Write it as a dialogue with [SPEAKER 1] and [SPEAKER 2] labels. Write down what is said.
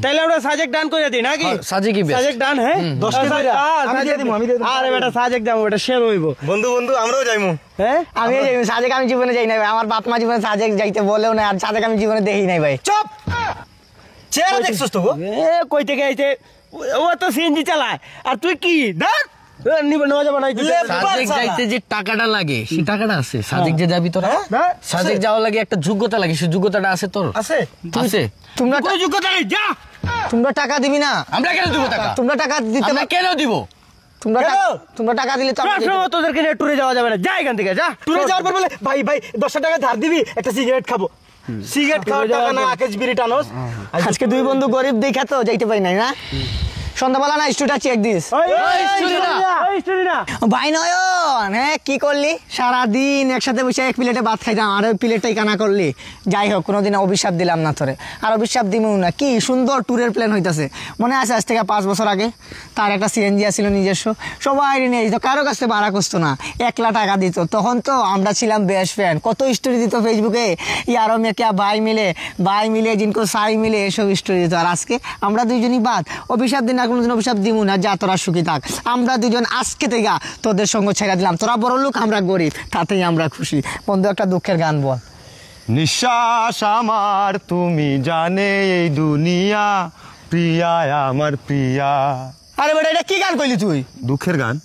[SPEAKER 1] তাহলে আমরা সাজেক ডান করে দিই নাকি?
[SPEAKER 2] সাজেকই বেস্ট।
[SPEAKER 1] সাজেক ডান, হ্যাঁ 10 টা করে আমি দিয়ে দিমু। আরে বেটা সাজেক দাও, ওটা শের হইবো।
[SPEAKER 3] বন্ধু বন্ধু আমরাও যাইমু।
[SPEAKER 1] হ্যাঁ
[SPEAKER 4] আমি যাই সাজেক, আমি জীবনে যাই নাই ভাই, আমার বাপ মা জীবনে সাজেক যাইতে বলেও না, আর সাজেক আমি জীবনে দেখি নাই ভাই।
[SPEAKER 3] চুপ, চেহারা দেখছস তো?
[SPEAKER 1] এ কই থেকে আইছে? ও তো সিএনজি চালায়, আর তুই কি ধর নিবে নজা বানাই দিতে।
[SPEAKER 2] সাজেক যাইতে যে টাকাটা লাগে সেই টাকাটা আছে? সাজেক যে যাবি তোরা, সাজেক যাওয়া লাগে একটা যোগ্যতা লাগে, সেই যোগ্যতাটা আছে তোর?
[SPEAKER 3] আছে
[SPEAKER 2] আছে।
[SPEAKER 4] তোমরা
[SPEAKER 1] কই যোগ্যতা নেই, যা।
[SPEAKER 4] তোমরা টাকা দিবি না?
[SPEAKER 2] আমরা কেন দিব টাকা?
[SPEAKER 4] তোমরা টাকা দিতে
[SPEAKER 2] আমরা কেন দিব?
[SPEAKER 4] তোমরা টাকা দিলে তো আমরা
[SPEAKER 1] সবসময় তোদেরকে নিয়ে ট্যুরে যাওয়া যাবে না, যা এখান থেকে যা।
[SPEAKER 3] ট্যুরে যাওয়ার পর বলে ভাই ভাই 10 টাকা ধার দিবি, একটা সিগারেট খাবো। সিগারেট খাওয়ার টাকা না, আকেশ বিড়ি টানোস।
[SPEAKER 4] আজকে দুই বন্ধু গরিব দেখা তো যাইতে পারি নাই না। সন্ধ্যাবেলা না স্টুডিও চেক দিস ভাই নয়ন, হ্যাঁ কি করলি সারাদিন একসাথে বসে এক প্লেটে ভাত খাইতাম, আর ওই প্লেটটাই কানা করলি। যাই হোক, কোনোদিন অভিশাপ দিলাম না তোরে, আর অভিশাপ দিমু না। কি সুন্দর ট্যুরের প্ল্যান হইতাছে, মনে আছে আজ থেকে 5 বছর আগে তার একটা সিএনজি আসছিল নিজস্ব, সবাই নিয়ে যেত, কারো কাছ থেকে ভাড়া করতো না, 1 লাখ টাকা দিত। তখন তো আমরা ছিলাম বেস্ট ফ্রেন্ড, কত স্টোরি দিত ফেসবুকে, ইয়ারো মে ক্যা ভাই মিলে জিনকো সাই মিলে, এসব স্টোরি দিত। আর আজকে আমরা দুইজনই বাদ, অভিশাপ দিন না, কোনোদিন অভিশাপ দিমু না, যা তোরা সুখী থাক। আমরা দুজন আজকে থেকে তোদের সঙ্গ ছেড়ে দিলাম, তোরা বড় লোক আমরা গরিব, তাতেই আমরা খুশি। বন্ধু একটা দুঃখের গান বল।
[SPEAKER 3] নিঃশ্বাস আমার তুমি জানে এই দুনিয়া, প্রিয়া আমার প্রিয়া।
[SPEAKER 4] আরে বেটা এটা কি গান কইলি তুই?
[SPEAKER 3] দুঃখের গান।